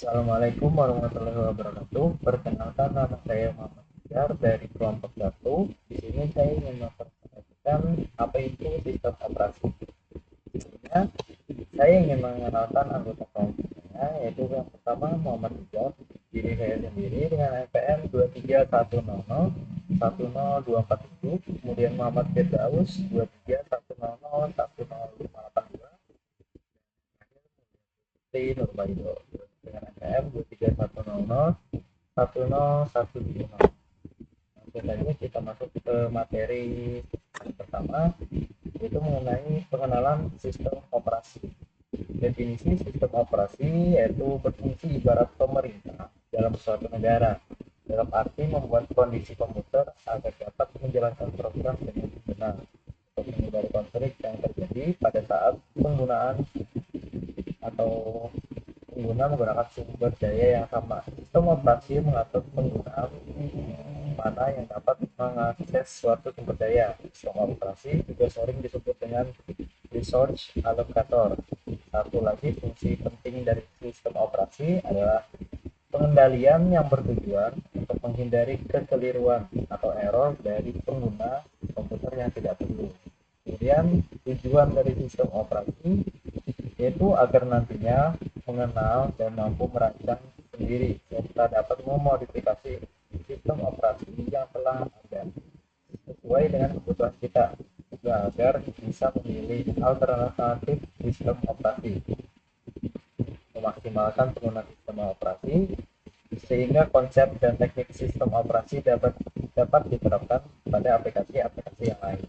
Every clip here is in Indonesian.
Assalamualaikum warahmatullahi wabarakatuh. Perkenalkan, nama saya Muhammad Fajar dari kelompok 1. Di sini saya ingin memperkenalkan apa itu sistem operasi. Sebelumnya, saya ingin mengenalkan anggota kelompok saya, yaitu yang pertama Muhammad Fajar, diri saya sendiri dengan NPM 231010247, kemudian Muhammad Firdaus 23100108582, di Nurmaido dengan NPM 231001010. Langsung saja kita masuk ke materi yang pertama, yaitu mengenai pengenalan sistem operasi. Definisi sistem operasi yaitu berfungsi ibarat pemerintah dalam suatu negara, dalam arti membuat kondisi komputer agar dapat menjalankan program dengan benar untuk menghindari konflik yang terjadi pada saat penggunaan atau pengguna menggunakan sumber daya yang sama. Sistem operasi mengatur penggunaan mana yang dapat mengakses suatu sumber daya. Sistem operasi juga sering disebut dengan resource allocator. Satu lagi fungsi penting dari sistem operasi adalah pengendalian yang bertujuan untuk menghindari kekeliruan atau error dari pengguna komputer yang tidak perlu. Kemudian tujuan dari sistem operasi yaitu agar nantinya mengenal dan mampu merancang sendiri serta dapat memodifikasi sistem operasi yang telah ada sesuai dengan kebutuhan kita agar bisa memilih alternatif sistem operasi, memaksimalkan penggunaan sistem operasi sehingga konsep dan teknik sistem operasi dapat diterapkan pada aplikasi-aplikasi yang lain.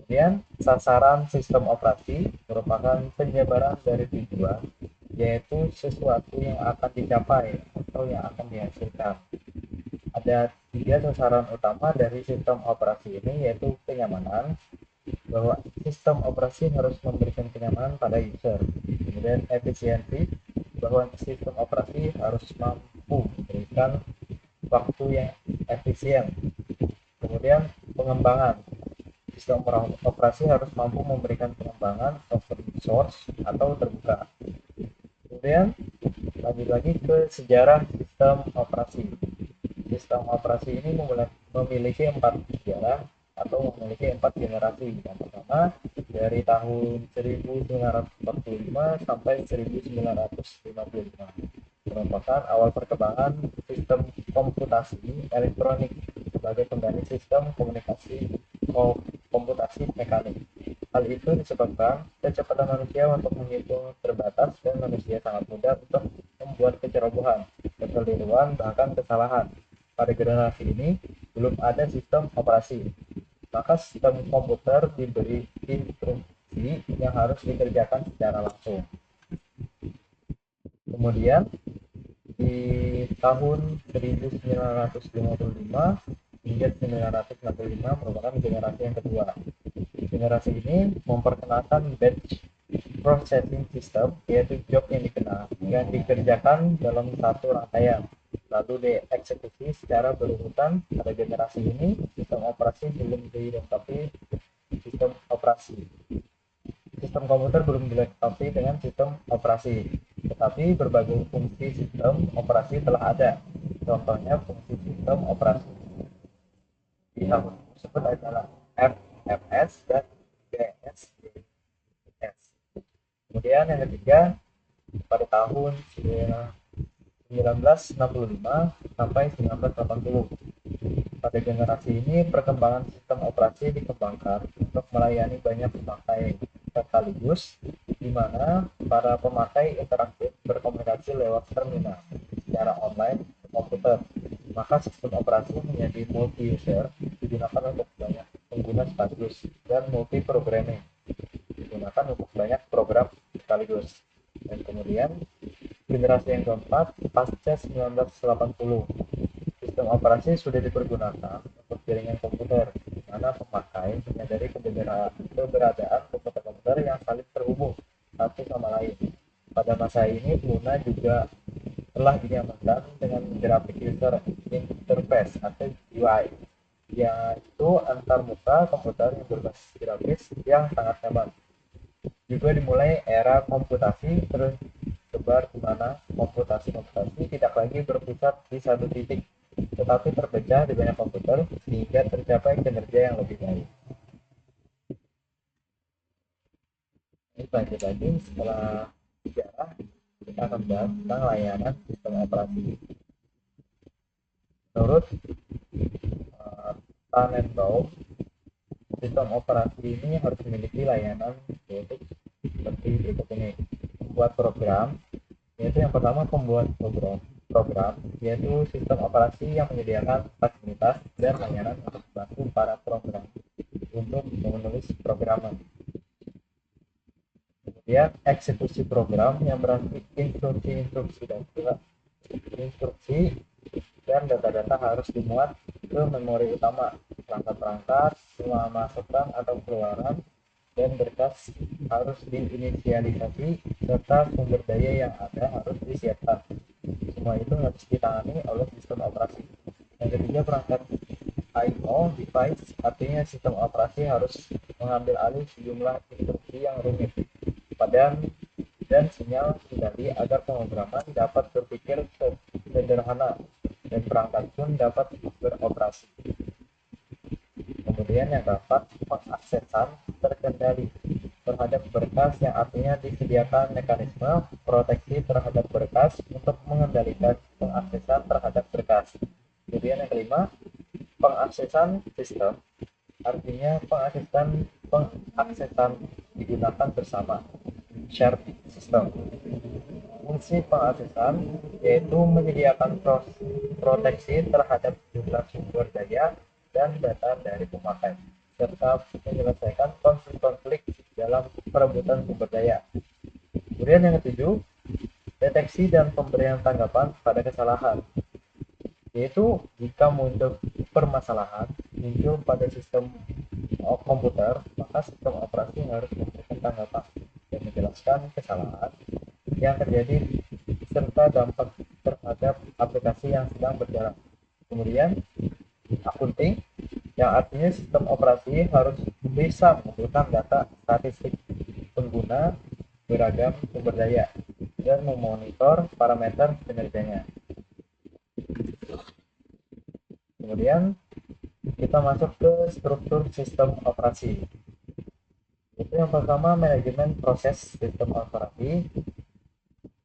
Kemudian, sasaran sistem operasi merupakan penyebaran dari tujuan, yaitu sesuatu yang akan dicapai atau yang akan dihasilkan. Ada tiga sasaran utama dari sistem operasi ini, yaitu kenyamanan, bahwa sistem operasi harus memberikan kenyamanan pada user. Kemudian efisiensi, bahwa sistem operasi harus mampu memberikan waktu yang efisien. Kemudian pengembangan, sistem operasi harus mampu memberikan pengembangan open source atau terbuka. Kemudian lanjut lagi ke sejarah sistem operasi. Sistem operasi ini memiliki 4 sejarah atau memiliki 4 generasi. Yang pertama dari tahun 1945 sampai 1955, merupakan awal perkembangan sistem komputasi elektronik sebagai pengganti sistem komunikasi komputasi mekanik. Hal itu disebabkan kecepatan manusia untuk menghitung terbatas dan manusia sangat mudah untuk membuat kecerobohan, kekeliruan, bahkan kesalahan. Pada generasi ini belum ada sistem operasi, maka sistem komputer diberi instruksi yang harus dikerjakan secara langsung. Kemudian di tahun 1955 hingga 1965 merupakan generasi yang kedua. Generasi ini memperkenalkan batch processing system, yaitu job yang dikerjakan dalam satu rangkaian lalu dieksekusi secara berurutan. Pada generasi ini sistem operasi belum dilengkapi sistem operasi sistem komputer belum dilengkapi dengan sistem operasi, tetapi berbagai fungsi sistem operasi telah ada. Contohnya fungsi sistem operasi yang disebut adalah FMS dan BSDS. Kemudian yang ketiga, pada tahun 1965 sampai 1980. Pada generasi ini, perkembangan sistem operasi dikembangkan untuk melayani banyak pemakai sekaligus, di mana para pemakai interaktif berkomunikasi lewat terminal secara online ke komputer. Maka sistem operasi menjadi multi-user, digunakan untuk banyak pengguna sekaligus, dan multi-programming, digunakan untuk banyak program sekaligus. Dan kemudian generasi yang keempat, pasca 1980, sistem operasi sudah dipergunakan untuk jaringan komputer, di mana pemakai menyadari keberadaan komputer-komputer yang saling terhubung satu sama lain. Pada masa ini, pengguna juga telah dinyamankan dengan graphic user interface atau UI, yaitu antar muka komputer yang berbasis grafis yang sangat nyaman. Juga dimulai era komputasi tersebar di mana komputasi-komputasi tidak lagi berpusat di satu titik, tetapi terpecah di banyak komputer sehingga tercapai kinerja yang lebih baik. Ini lanjut lagi setelah sejarah, kita akan bahas tentang layanan sistem operasi. Menurut Tannenbaum, sistem operasi ini harus memiliki layanan yaitu seperti berikut ini. Membuat program, yaitu yang pertama pembuat program yaitu sistem operasi yang menyediakan fasilitas dan layanan untuk membantu para program untuk menulis programan. Kemudian eksekusi program yang berarti instruksi-instruksi dan data-data harus dimuat ke memori utama, perangkat-perangkat, masukkan atau keluaran, dan berkas harus diinisialisasi serta sumber daya yang ada harus disiapkan. Semua itu harus ditangani oleh sistem operasi. Yang ketiga, perangkat I/O device, artinya sistem operasi harus mengambil alih sejumlah instruksi yang rumit dan sinyal kendali agar pemrograman dapat berpikir sederhana dan perangkat pun dapat beroperasi. Kemudian yang keempat, pengaksesan terkendali terhadap berkas, yang artinya disediakan mekanisme proteksi terhadap berkas untuk mengendalikan pengaksesan terhadap berkas. Kemudian yang kelima, pengaksesan sistem, artinya pengaksesan digunakan bersama, shared system. Fungsi pengaksesan yaitu menyediakan proteksi terhadap jumlah sumber daya dan data dari pemakai, serta menyelesaikan konflik-konflik dalam perebutan sumber daya. Kemudian yang ketujuh, deteksi dan pemberian tanggapan pada kesalahan, yaitu jika muncul permasalahan muncul pada sistem komputer, maka sistem operasi harus memberikan tanggapan dan menjelaskan kesalahan yang terjadi serta dampak terhadap aplikasi yang sedang berjalan. Kemudian accounting, yang artinya sistem operasi harus bisa mengumpulkan data statistik pengguna beragam sumber daya dan memonitor parameter kinerjanya. Kemudian kita masuk ke struktur sistem operasi. Itu yang pertama, manajemen proses sistem operasi.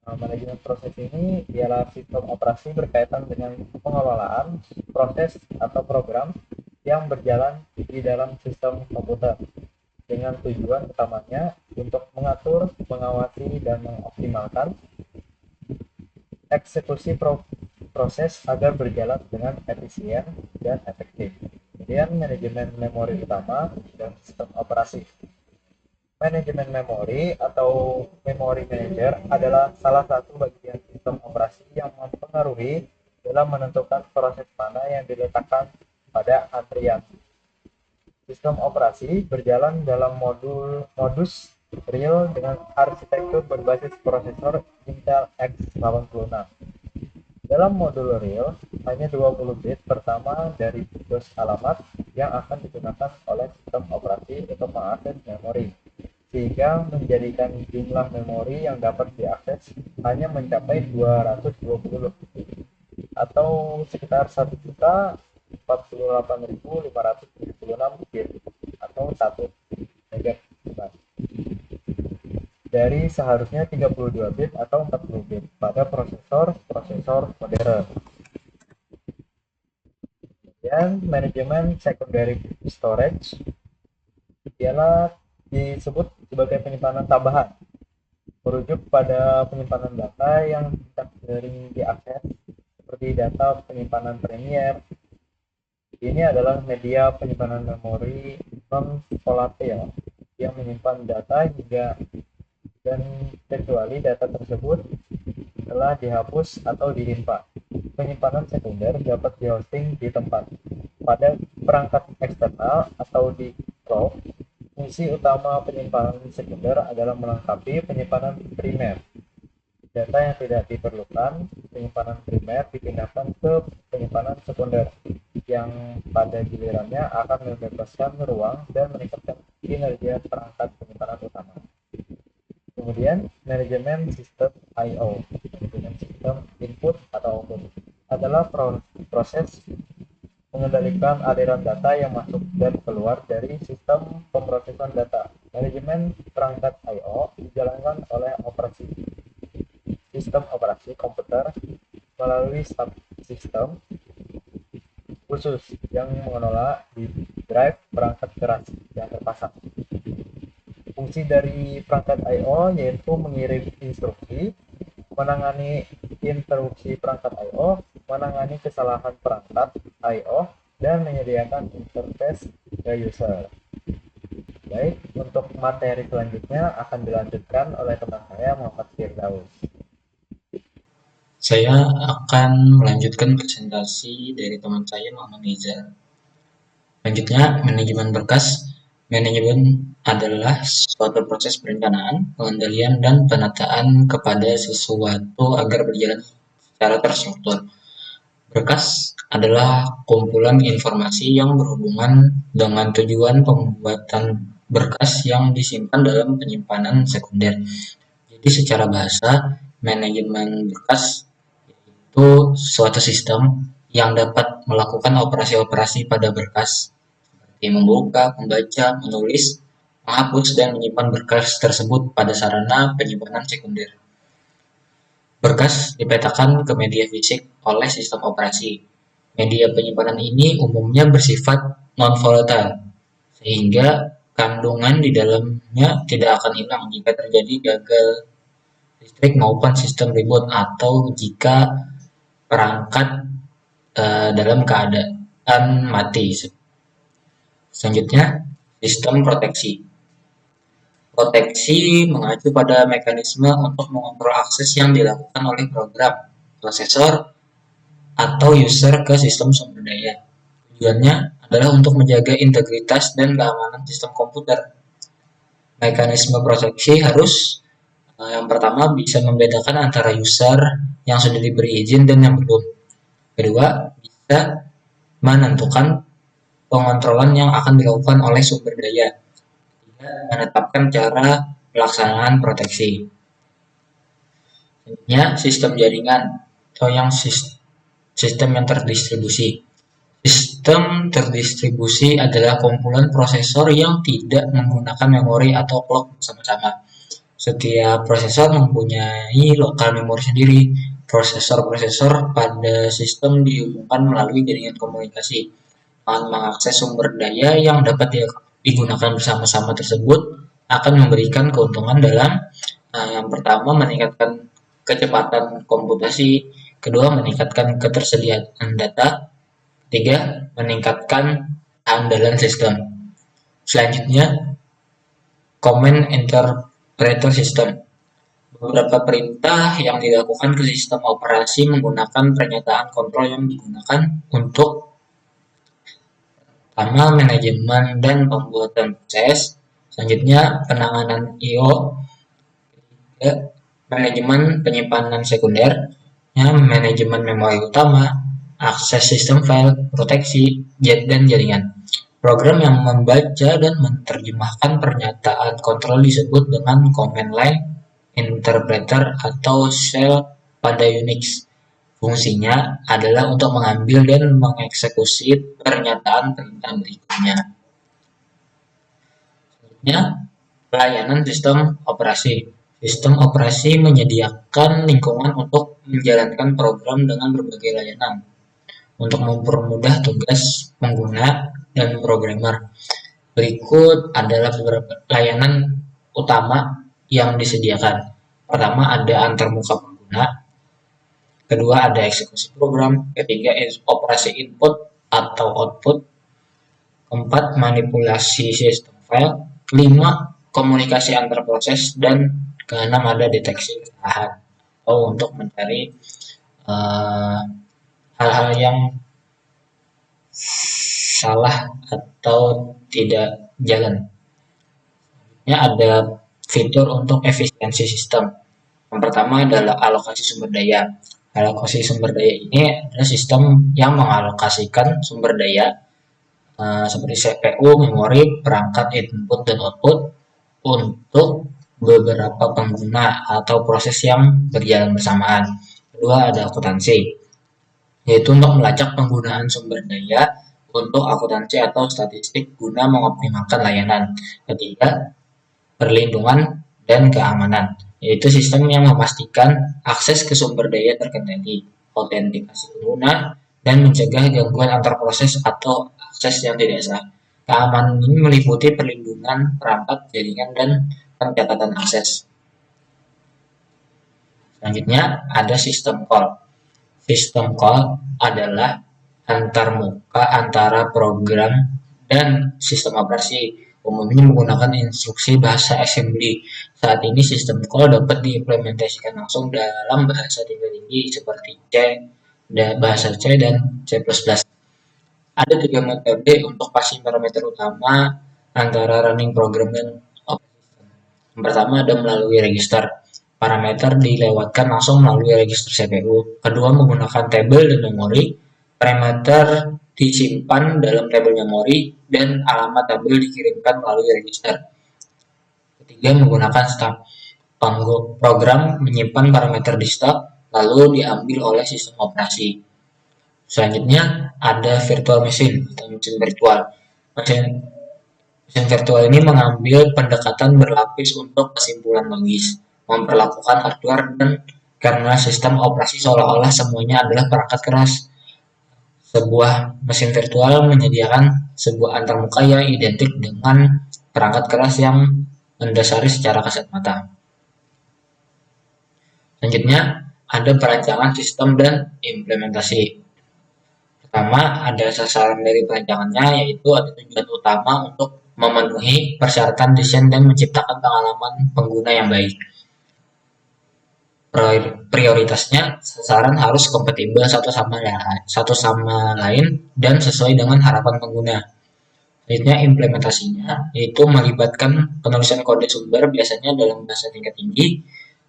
Manajemen proses ini ialah sistem operasi berkaitan dengan pengelolaan proses atau program yang berjalan di dalam sistem komputer dengan tujuan utamanya untuk mengatur, mengawasi, dan mengoptimalkan eksekusi proses agar berjalan dengan efisien dan efektif. Kemudian manajemen memori utama dan sistem operasi. Manajemen memori atau memory manager adalah salah satu bagian sistem operasi yang mempengaruhi dalam menentukan proses mana yang diletakkan pada antrian. Sistem operasi berjalan dalam modus real dengan arsitektur berbasis prosesor Intel x86. Dalam modul real, hanya 20 bit pertama dari bus alamat yang akan digunakan oleh sistem operasi untuk mengakses memori, sehingga menjadikan jumlah memori yang dapat diakses hanya mencapai 220 atau sekitar 1.048.576 bit atau 1 MB dari seharusnya 32 bit atau 40 bit pada prosesor modern. Dan manajemen secondary storage ialah disebut sebagai penyimpanan tambahan, merujuk pada penyimpanan data yang tidak sering diakses seperti data penyimpanan Premiere. Ini adalah media penyimpanan memori non-volatil yang menyimpan data hingga dan kecuali data tersebut telah dihapus atau dilimpa. Penyimpanan sekunder dapat dihosting di tempat pada perangkat eksternal atau di cloud. Fungsi utama penyimpanan sekunder adalah melengkapi penyimpanan primer. Data yang tidak diperlukan penyimpanan primer dipindahkan ke penyimpanan sekunder yang pada gilirannya akan membebaskan ruang dan meningkatkan kinerja perangkat penyimpanan utama. Kemudian manajemen sistem I/O. Manajemen sistem input atau output adalah proses mengendalikan aliran data yang masuk dan keluar dari sistem pemrosesan data. Manajemen perangkat I/O dijalankan oleh sistem operasi komputer melalui subsistem khusus yang mengelola di drive perangkat keras yang terpasang. Fungsi dari perangkat I/O yaitu mengirim instruksi, menangani interupsi perangkat I/O, menangani kesalahan perangkat I/O, dan menyediakan interface ke user. Baik, untuk materi selanjutnya akan dilanjutkan oleh teman saya Muhammad Firdaus. Saya akan melanjutkan presentasi dari teman saya Muhammad Nizar. Selanjutnya, manajemen berkas. Manajemen adalah suatu proses perencanaan, pengendalian, dan penataan kepada sesuatu agar berjalan secara terstruktur. Berkas adalah kumpulan informasi yang berhubungan dengan tujuan pembuatan berkas yang disimpan dalam penyimpanan sekunder. Jadi secara bahasa, manajemen berkas itu suatu sistem yang dapat melakukan operasi-operasi pada berkas seperti membuka, membaca, menulis, menghapus, dan menyimpan berkas tersebut pada sarana penyimpanan sekunder. Berkas dipetakan ke media fisik oleh sistem operasi. Media penyimpanan ini umumnya bersifat non-volatile, sehingga kandungan di dalamnya tidak akan hilang jika terjadi gagal listrik maupun sistem reboot atau jika perangkat dalam keadaan mati. Selanjutnya, sistem proteksi. Proteksi mengacu pada mekanisme untuk mengontrol akses yang dilakukan oleh program, prosesor, atau user ke sistem sumber daya. Tujuannya adalah untuk menjaga integritas dan keamanan sistem komputer. Mekanisme proteksi harus yang pertama bisa membedakan antara user yang sudah diberi izin dan yang belum. Kedua, bisa menentukan pengontrolan yang akan dilakukan oleh sumber daya. Ketiga, menetapkan cara pelaksanaan proteksi. Selanjutnya, sistem jaringan atau yang sistem yang terdistribusi. Sistem terdistribusi adalah kumpulan prosesor yang tidak menggunakan memori atau clock bersama-sama. Setiap prosesor mempunyai lokal memori sendiri. Prosesor-prosesor pada sistem dihubungkan melalui jaringan komunikasi dengan mengakses sumber daya yang dapat digunakan bersama-sama tersebut akan memberikan keuntungan dalam yang pertama meningkatkan kecepatan komputasi, kedua meningkatkan ketersediaan data, ketiga meningkatkan keandalan sistem. Selanjutnya, command interpreter system. Beberapa perintah yang dilakukan ke sistem operasi menggunakan pernyataan kontrol yang digunakan untuk pertama manajemen dan pembuatan proses, selanjutnya penanganan I/O, manajemen penyimpanan sekunder, manajemen memori utama, akses sistem file, proteksi, dan jaringan. Program yang membaca dan menerjemahkan pernyataan kontrol disebut dengan command line interpreter atau shell pada Unix. Fungsinya adalah untuk mengambil dan mengeksekusi pernyataan perintah berikutnya. Selanjutnya, pelayanan sistem operasi. Sistem operasi menyediakan lingkungan untuk menjalankan program dengan berbagai layanan untuk mempermudah tugas pengguna dan programmer. Berikut adalah beberapa layanan utama yang disediakan. Pertama ada antarmuka pengguna, kedua ada eksekusi program, ketiga operasi input atau output, keempat manipulasi sistem file, kelima komunikasi antar proses, dan keenam ada deteksi kesalahan atau untuk mencari hal-hal yang salah atau tidak jalan. Selanjutnya ada fitur untuk efisiensi sistem. Yang pertama adalah alokasi sumber daya. Alokasi sumber daya ini adalah sistem yang mengalokasikan sumber daya seperti CPU, memori, perangkat input dan output untuk beberapa pengguna atau proses yang berjalan bersamaan. Kedua ada akuntansi, yaitu untuk melacak penggunaan sumber daya untuk akuntansi atau statistik guna mengoptimalkan layanan. Ketiga, perlindungan dan keamanan, yaitu sistem yang memastikan akses ke sumber daya terkendali, autentikasi pengguna, dan mencegah gangguan antar proses atau akses yang tidak sah. Keamanan ini meliputi perlindungan perangkat, jaringan, dan pencatatan akses. Selanjutnya ada sistem call. Sistem call adalah antarmuka antara program dan sistem operasi, umumnya menggunakan instruksi bahasa assembly. Saat ini sistem call dapat diimplementasikan langsung dalam bahasa tingkat tinggi seperti bahasa C dan C++. Ada tiga metode untuk passing parameter utama antara running program dan operasi sistem. Yang pertama ada melalui register. Parameter dilewatkan langsung melalui register CPU. Kedua, menggunakan tabel dan memori. Parameter disimpan dalam tabel memori dan alamat tabel dikirimkan melalui register. Ketiga, menggunakan stub. Program menyimpan parameter di stub lalu diambil oleh sistem operasi. Selanjutnya ada virtual machine atau mesin virtual. Mesin virtual ini mengambil pendekatan berlapis untuk kesimpulan logis, memperlakukan hardware dan kernel sistem operasi seolah-olah semuanya adalah perangkat keras. Sebuah mesin virtual menyediakan sebuah antarmuka yang identik dengan perangkat keras yang mendasari secara kasat mata. Selanjutnya ada perancangan sistem dan implementasi. Pertama, ada sasaran dari perancangannya, yaitu ada tujuan utama untuk memenuhi persyaratan desain dan menciptakan pengalaman pengguna yang baik. Prioritasnya, sasaran harus kompatibel satu sama lain dan sesuai dengan harapan pengguna. Selanjutnya, implementasinya, yaitu melibatkan penulisan kode sumber biasanya dalam bahasa tingkat tinggi,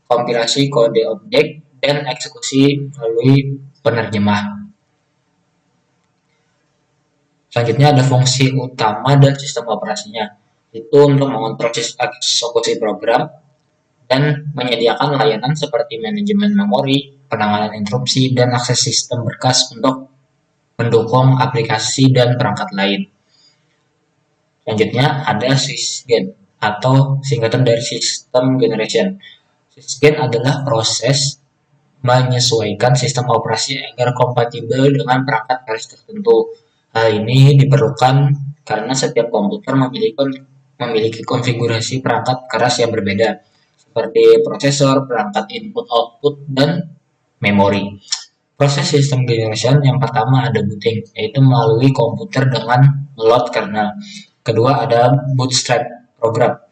kompilasi kode objek, dan eksekusi melalui penerjemah. Selanjutnya ada fungsi utama dan sistem operasinya, itu untuk mengontrol eksekusi program dan menyediakan layanan seperti manajemen memori, penanganan interupsi, dan akses sistem berkas untuk mendukung aplikasi dan perangkat lain. Selanjutnya ada sysgen atau singkatan dari system generation. Sysgen adalah proses menyesuaikan sistem operasi agar kompatibel dengan perangkat keras tertentu. Hal ini diperlukan karena setiap komputer memiliki konfigurasi perangkat keras yang berbeda, seperti prosesor, perangkat input-output, dan memori. Proses sistem generation yang pertama ada booting, yaitu melalui komputer dengan load kernel. Kedua ada bootstrap program,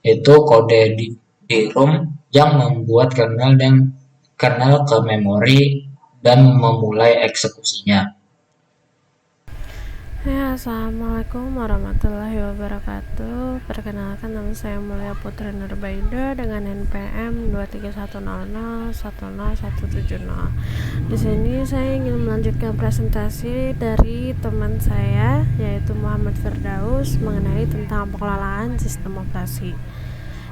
yaitu kode di ROM yang membuat kernel ke memori dan memulai eksekusinya. Ya, assalamualaikum warahmatullahi wabarakatuh. Perkenalkan, nama saya Mulia Putri Nurbaida dengan NPM 23100100170. Di sini saya ingin melanjutkan presentasi dari teman saya, yaitu Muhammad Firdaus, mengenai tentang pengelolaan sistem operasi.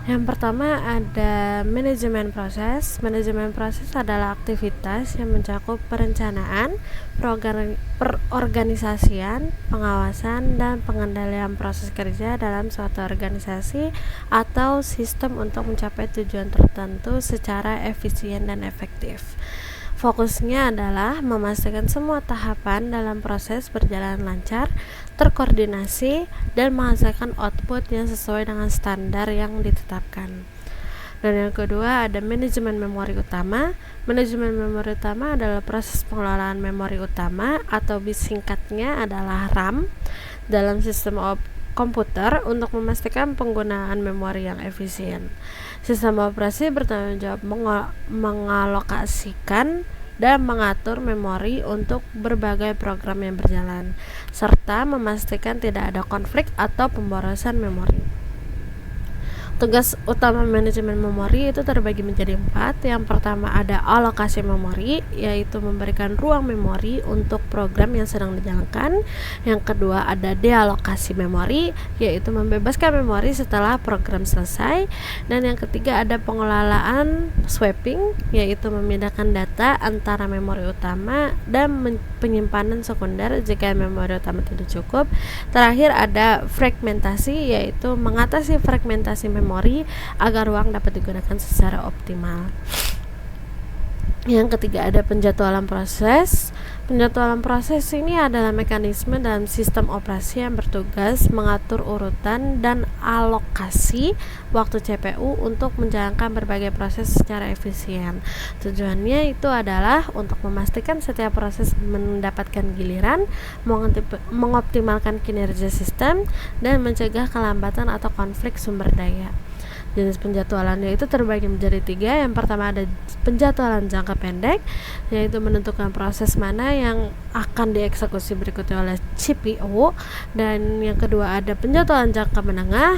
Yang pertama ada manajemen proses. Manajemen proses adalah aktivitas yang mencakup perencanaan, perorganisasian, pengawasan, dan pengendalian proses kerja dalam suatu organisasi atau sistem untuk mencapai tujuan tertentu secara efisien dan efektif. Fokusnya adalah memastikan semua tahapan dalam proses berjalan lancar, terkoordinasi, dan menghasilkan output yang sesuai dengan standar yang ditetapkan. Dan yang kedua ada manajemen memori utama. Manajemen memori utama adalah proses pengelolaan memori utama atau singkatnya adalah RAM dalam sistem komputer untuk memastikan penggunaan memori yang efisien. Sistem operasi bertanggung jawab mengalokasikan dan mengatur memori untuk berbagai program yang berjalan, serta memastikan tidak ada konflik atau pemborosan memori. Tugas utama manajemen memori itu terbagi menjadi 4. Yang pertama ada alokasi memori, yaitu memberikan ruang memori untuk program yang sedang dijalankan. Yang kedua ada dealokasi memori, yaitu membebaskan memori setelah program selesai. Dan yang ketiga ada pengelolaan swapping, yaitu memindahkan data antara memori utama dan penyimpanan sekunder jika memori utama tidak cukup. Terakhir ada fragmentasi, yaitu mengatasi fragmentasi memori agar ruang dapat digunakan secara optimal. Yang ketiga ada penjadwalan proses. Penjadwalan proses ini adalah mekanisme dalam sistem operasi yang bertugas mengatur urutan dan alokasi waktu CPU untuk menjalankan berbagai proses secara efisien. Tujuannya itu adalah untuk memastikan setiap proses mendapatkan giliran, mengoptimalkan kinerja sistem, dan mencegah kelambatan atau konflik sumber daya. Jenis penjadwalannya itu terbagi menjadi 3. Yang pertama ada penjadwalan jangka pendek, yaitu menentukan proses mana yang akan dieksekusi berikutnya oleh CPU. Dan yang kedua ada penjadwalan jangka menengah,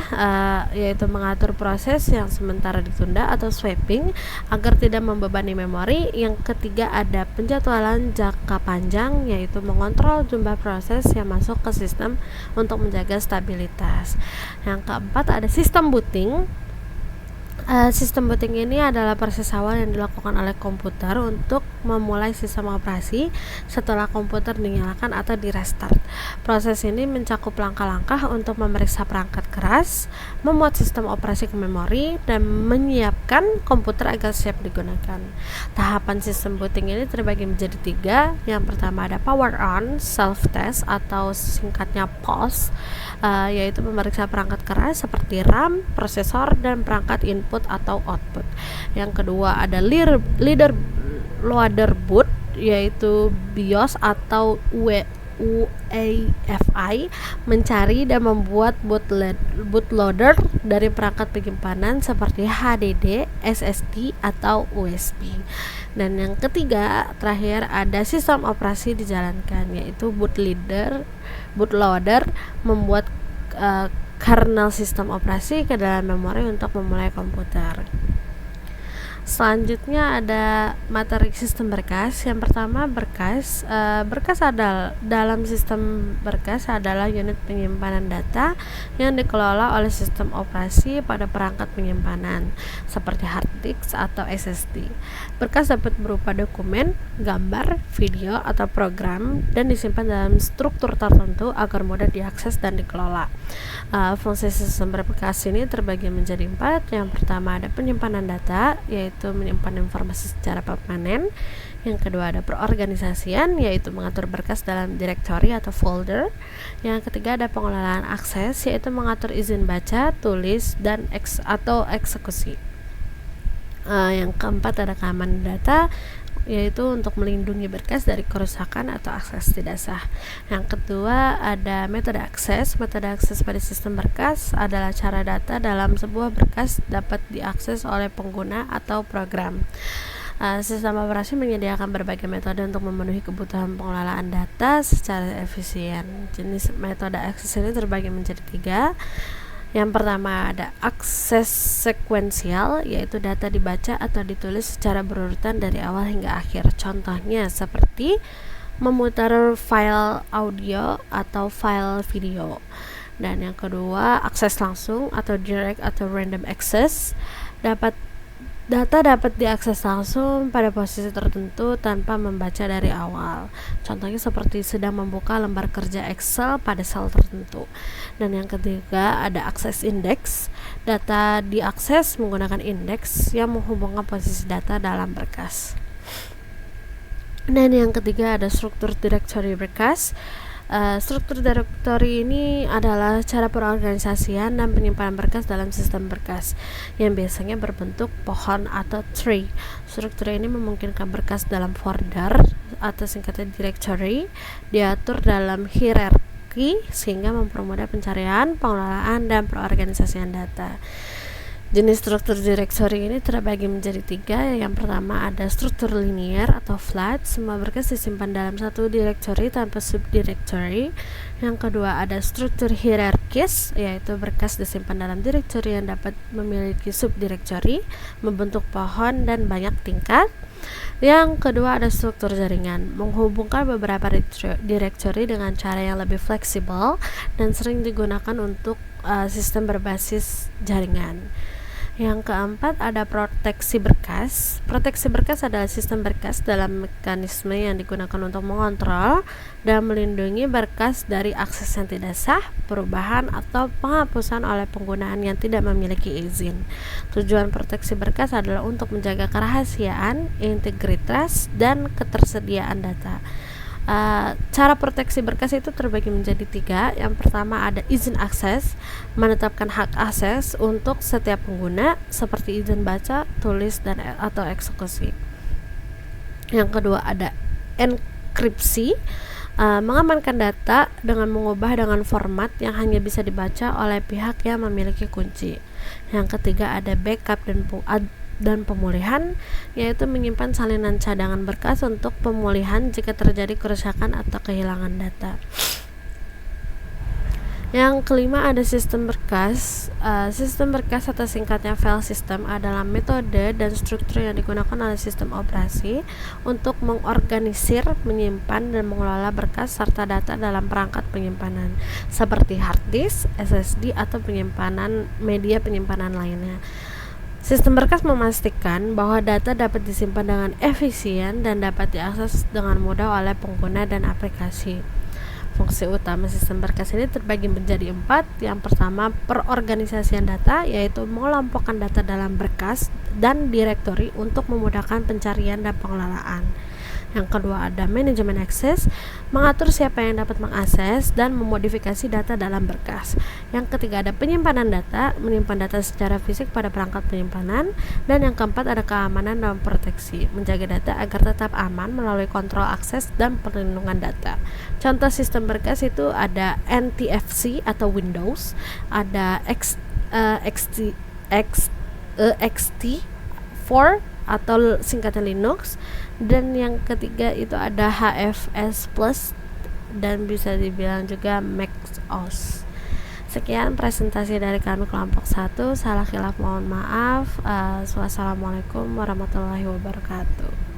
yaitu mengatur proses yang sementara ditunda atau swapping agar tidak membebani memori. Yang ketiga ada penjadwalan jangka panjang, yaitu mengontrol jumlah proses yang masuk ke sistem untuk menjaga stabilitas. Yang keempat ada sistem booting. Sistem booting ini adalah proses awal yang dilakukan oleh komputer untuk memulai sistem operasi setelah komputer dinyalakan atau di restart. Proses ini mencakup langkah-langkah untuk memeriksa perangkat keras, memuat sistem operasi ke memori, dan menyiapkan komputer agar siap digunakan. Tahapan sistem booting ini terbagi menjadi 3. Yang pertama ada power on, self test atau singkatnya POS, yaitu memeriksa perangkat keras seperti RAM, prosesor, dan perangkat input atau output. Yang kedua ada loader boot, yaitu BIOS atau UEFI, mencari dan membuat bootloader dari perangkat penyimpanan seperti HDD, SSD, atau USB. Dan yang ketiga terakhir ada sistem operasi dijalankan, yaitu bootloader membuat kernel sistem operasi ke dalam memori untuk memulai komputer. Selanjutnya ada materi sistem berkas. Yang pertama berkas. Berkas adalah dalam sistem berkas adalah unit penyimpanan data yang dikelola oleh sistem operasi pada perangkat penyimpanan seperti hard disk atau SSD. Berkas dapat berupa dokumen, gambar, video, atau program dan disimpan dalam struktur tertentu agar mudah diakses dan dikelola. Fungsi sistem berkas ini terbagi menjadi 4. Yang pertama ada penyimpanan data, yaitu menyimpan informasi secara permanen. Yang kedua ada perorganisasian, yaitu mengatur berkas dalam direktori atau folder. Yang ketiga ada pengelolaan akses, yaitu mengatur izin baca, tulis, dan atau eksekusi. Yang keempat ada keamanan data, yaitu untuk melindungi berkas dari kerusakan atau akses tidak sah. Yang kedua ada metode akses. Metode akses pada sistem berkas adalah cara data dalam sebuah berkas dapat diakses oleh pengguna atau program. Sistem operasi menyediakan berbagai metode untuk memenuhi kebutuhan pengelolaan data secara efisien. Jenis metode akses ini terbagi menjadi 3. Yang pertama ada akses sekuensial, yaitu data dibaca atau ditulis secara berurutan dari awal hingga akhir. Contohnya seperti memutar file audio atau file video. Dan yang kedua akses langsung atau direct atau random access. Data dapat diakses langsung pada posisi tertentu tanpa membaca dari awal. Contohnya seperti sedang membuka lembar kerja Excel pada sel tertentu. Dan yang ketiga ada akses indeks. Data diakses menggunakan indeks yang menghubungkan posisi data dalam berkas. Dan yang ketiga ada struktur direktori berkas. Struktur direktori ini adalah cara perorganisasian dan penyimpanan berkas dalam sistem berkas yang biasanya berbentuk pohon atau tree. Struktur ini memungkinkan berkas dalam folder atau singkatnya directory diatur dalam hierarki sehingga mempermudah pencarian, pengelolaan, dan perorganisasian data. Jenis struktur directory ini terbagi menjadi 3. Yang pertama ada struktur linear atau flat, semua berkas disimpan dalam satu directory tanpa subdirectory. Yang kedua ada struktur hierarkis, yaitu berkas disimpan dalam directory yang dapat memiliki subdirectory, membentuk pohon dan banyak tingkat. Yang kedua ada struktur jaringan, menghubungkan beberapa directory dengan cara yang lebih fleksibel dan sering digunakan untuk sistem berbasis jaringan. Yang keempat ada proteksi berkas. Proteksi berkas adalah sistem berkas dalam mekanisme yang digunakan untuk mengontrol dan melindungi berkas dari akses yang tidak sah, perubahan, atau penghapusan oleh penggunaan yang tidak memiliki izin. Tujuan proteksi berkas adalah untuk menjaga kerahasiaan, integritas, dan ketersediaan data. Cara proteksi berkas itu terbagi menjadi 3. Yang pertama ada izin akses, menetapkan hak akses untuk setiap pengguna seperti izin baca, tulis, dan atau eksekusi. Yang kedua ada enkripsi, mengamankan data dengan mengubah dengan format yang hanya bisa dibaca oleh pihak yang memiliki kunci. Yang ketiga ada backup dan pemulihan, yaitu menyimpan salinan cadangan berkas untuk pemulihan jika terjadi kerusakan atau kehilangan data. Yang kelima ada sistem berkas. Sistem berkas atau singkatnya file system adalah metode dan struktur yang digunakan oleh sistem operasi untuk mengorganisir, menyimpan, dan mengelola berkas serta data dalam perangkat penyimpanan seperti hard disk, SSD, atau media penyimpanan lainnya. Sistem berkas memastikan bahwa data dapat disimpan dengan efisien dan dapat diakses dengan mudah oleh pengguna dan aplikasi. Fungsi utama sistem berkas ini terbagi menjadi 4. Yang pertama, perorganisasian data, yaitu mengelompokkan data dalam berkas dan direktori untuk memudahkan pencarian dan pengelolaan. Yang kedua ada manajemen akses, mengatur siapa yang dapat mengakses dan memodifikasi data dalam berkas. Yang ketiga ada penyimpanan data, menyimpan data secara fisik pada perangkat penyimpanan. Dan yang keempat ada keamanan dan proteksi, menjaga data agar tetap aman melalui kontrol akses dan perlindungan data. Contoh sistem berkas itu ada NTFS atau Windows, ada ext4 atau singkatan Linux, dan yang ketiga itu ada HFS Plus dan bisa dibilang juga Mac OS. Sekian presentasi dari kami kelompok 1. Salah khilaf mohon maaf. Wassalamualaikum warahmatullahi wabarakatuh.